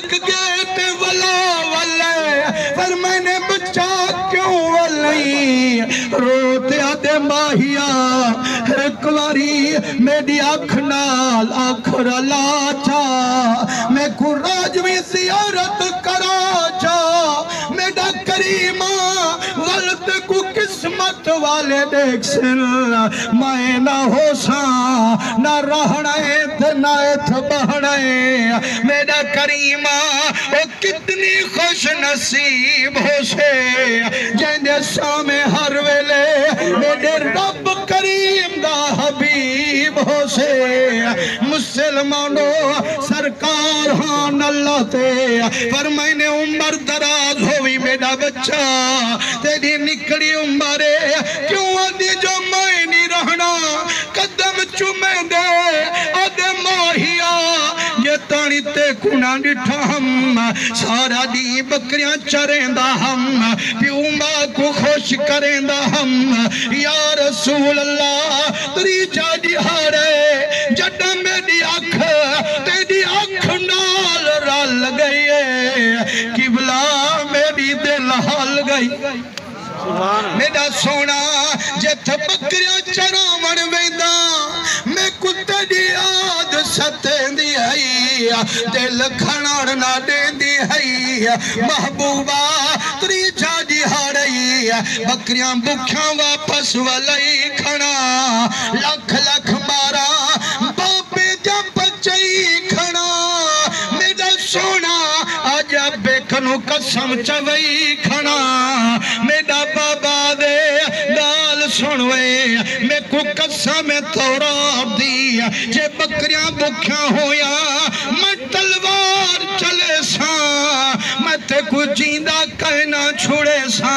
तक गए ते वला वले पर मैंने बच्चा क्यों वलई रोते आदे माहिया एक बारी मेरी अख नाल अखर लाचा मैं कुराजवी जियारत करा जा मेरा करीमा वलत को किस्मत वाले देख सिल मैं ना होसा ना रहना ना बहना मेरा करीमा वो कितनी खुश नसीब हो से जिंदे सामे हर वेले मेरे रब करीम दा हबीब हो से मुसलमानों सरकार हाँ अल्लाह ते पर मैंने उम्र दराज होवी मेरा बच्चा तेरी निकली उम्र क्यों आदि जो मैं नहीं रहना कदम चुमे दे आदे माहिया ये तानी ते कुना डिठा हम सारा दी बकरियां चरेंदा हम प्यू मां को खुश करेंदा हम या रसूल अल्लाह तेरी जादी हारे जड्डा मेरी अख तेरी अख नाल रल गई किबला मेरी दिल हल गई मेरा सोना जिथ बकरियां चरावण वेंदा मैं कुत्ते दी आद सतेंदी है दिल खणण ना देंदी है महबूबा तेरी जादी हारई बकरियां भुखियां वापस वलई खणा लख लख मारा बाबे दा बचई खणा मेरा सोना आज बेखनु कसम चवई खणा मेरा बाबा दे गाल सुनवे मैं को कसम तोरा दी जे बकरियां भुखियां होया मैं तलवार चले सा मैं ते को जींदा कहना छोड़े सा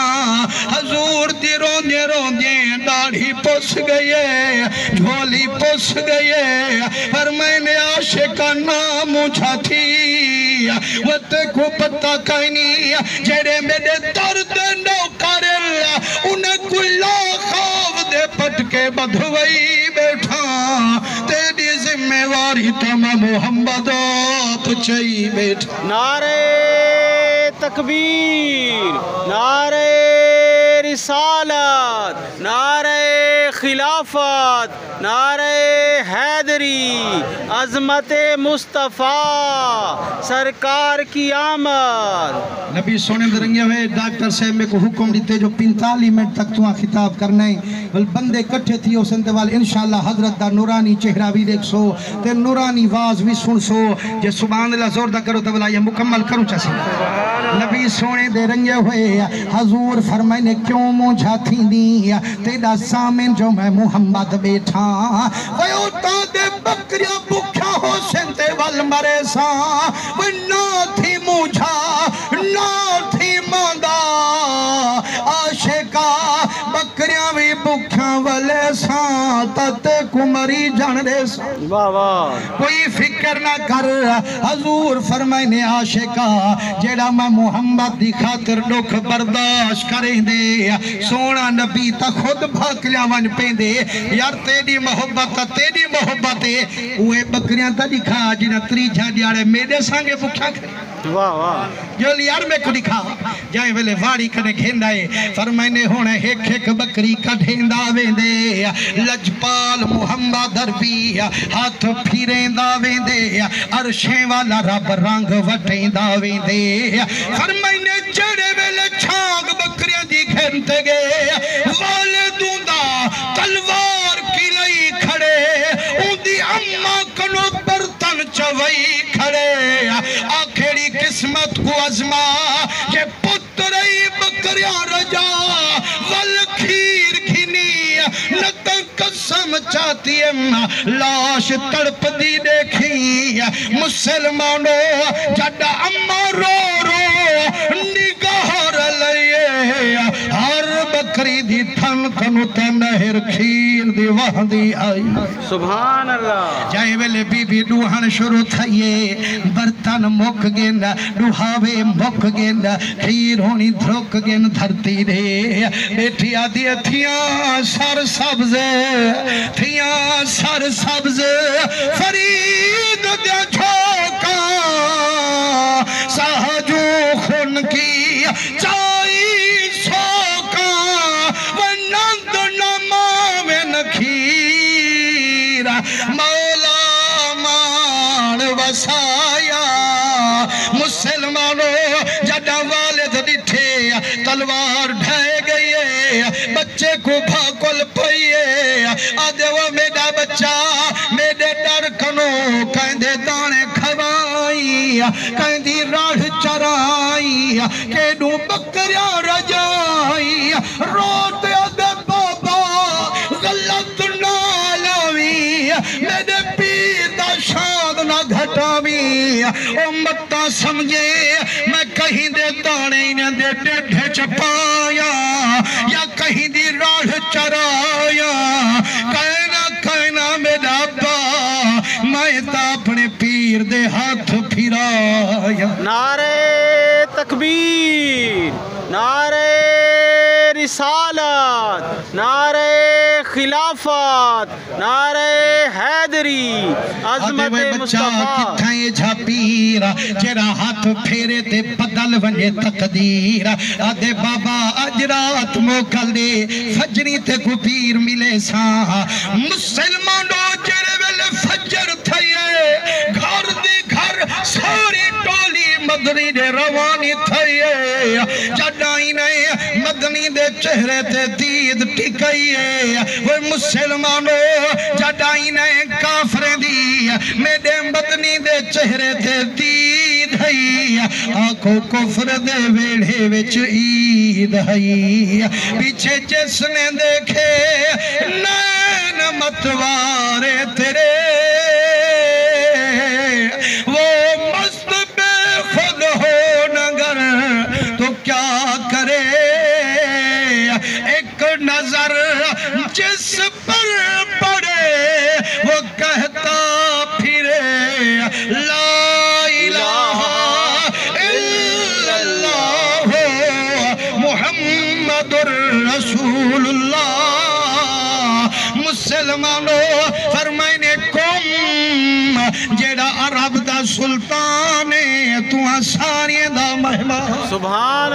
हजूर दी रोंदे रोंदे दाढ़ी पुस गई झोली पुस गई पर मैंने आशिकाना मुझा थी वो ते को पता कहनी जेड़े मेरे दर्द नो करे उन्हें कुल्ला खौफ दे पटके बधवई बैठा तेरी जिम्मेवारी तो मैं मोहम्मद पुछई बैठा नारे तकबीर नारे रिसालत नारे खिलाफत नारे हैदरी अजमत मुस्तफ़ा सरकार की आमद नबी सोने दरंगे हुए डॉक्टर साहब में को हुक्म दीते जो 45 मिनट तक तुआ खिताब करना है बल बंदे इकट्ठे थी संते वाल इंशाअल्लाह हजरत दा नूरानी चेहरा भी देख सो ते नूरानी आवाज भी सुन सो जे सुभान अल्लाह जोर दा करो तो भला ये मुकम्मल करूं चासी नबी सोने दे रंगे हुए हजूर फरमाने क्यों मुझा थींदी तेरा सामने जो मैं मोहम्मद बैठा वयो ता दे बकरियां भूखा हो संते वाल मरे सा वो ना थी मुझा ना थी मांदा आशिका बकरियां भी भूखा वाले सा तते कुमारी जान दे सा वाह वाह कोई फिक्र ना कर हजूर फरमाने आशिका जेड़ा मैं मोहम्मद दी खातिर दुख बर्दाश्त करेंदे सोना नबी ता खुद भाग लियावन पेंदे यार तेरी मोहब्बत ओए बकरियां ता दिखा जिना त्रीजा दियाड़े मेरे संगे भूखा वाह वाह जो यार में को दिखा जाए वेले वाड़ी कने घेंदाए फरमाने होने एक एक बकरी कढेंदा वेंदे लजपाल मोहम्मद अरबी हाथ फिरेंदा वेंदे अरशे वाला रब रंग वटेंदा वेंदे फरमाने चढ़े वेले छाग बकरियां दी घेंते गए वाले दूंदा तलवार की लई खड़े उंदी अम्मा कनो बर्तन चवई खड़े आखिरी किस्मत को अजमा के पुत्र बकरिया रजा वल खीर खिनी नत कसम चाहती है लाश तड़पदी देखी मुसलमानों जड़ा अम्मा रो रो निगाह रलिए हर बकरी दी थन कनु ते नहर खीर दी वहदी आई सुभान अल्लाह जाए वेले बीबी दुहन शुरू थइए बर्तन मुक गेन दुहावे मुक गेन खीर होनी धुक गेन धरती दे बेटी आदि थियां सर सब्ज फरीद दे झोका चाई सोका वनंद नमावे नखीर मौला मान वसाया मुसलमानों जड़ा वालिद दिठे तलवार ढह गई है बच्चे को भाकुल पइए आदे वो मेरा बच्चा मेरे डर कनो कहंदे दाने खवाई कहंदी राढ़ चराई केडू बकरिया रजाई रोते आदे बाबा गलत ना लावी मेरे पीर दा शाद ना घटावी ओ मत्ता समझे मैं कहीं दे दाने इन्हें दे ढेढे च पाया या कहीं दी राढ़ चराया कहना मेरा बा मैं ता अपने पीर दे हाथ फिराया। नारे तकबीर, नारे रिसालत, नारे खिलाफत, नारे हैदरी, अज़मत मुस्तफा। ये झापीरा जेरा हाथ फेरे ते बदल वने तकदीर आदे बाबा अज रात मोकल दे फजरी ते को पीर मिले सा मुसलमानों जेरे वेले फजर थये घर दी घर सारी टोली मदनी दे रवानी थये जडाई ने मदनी दे चेहरे ते दीद टिकई वो मुसलमानों जडाई ने काफरे दी मेरे मदनी दे चेहरे ते दीद हई आंखों कुफर दे वेड़े विच ईद हई पीछे जिसने देखे नैन मतवारे तेरे वो मस्त बेखुद हो नगर तो क्या करे एक नजर जिस पर पड़े वो कहता फिरे ला इलाहा इल्लल्लाह मुहम्मदुर रसूलुल्लाह। मुसलमानों फरमाइने कुम जेड़ा अरब दा सुल्तान है तू सारियां दा मेहमान। सुभान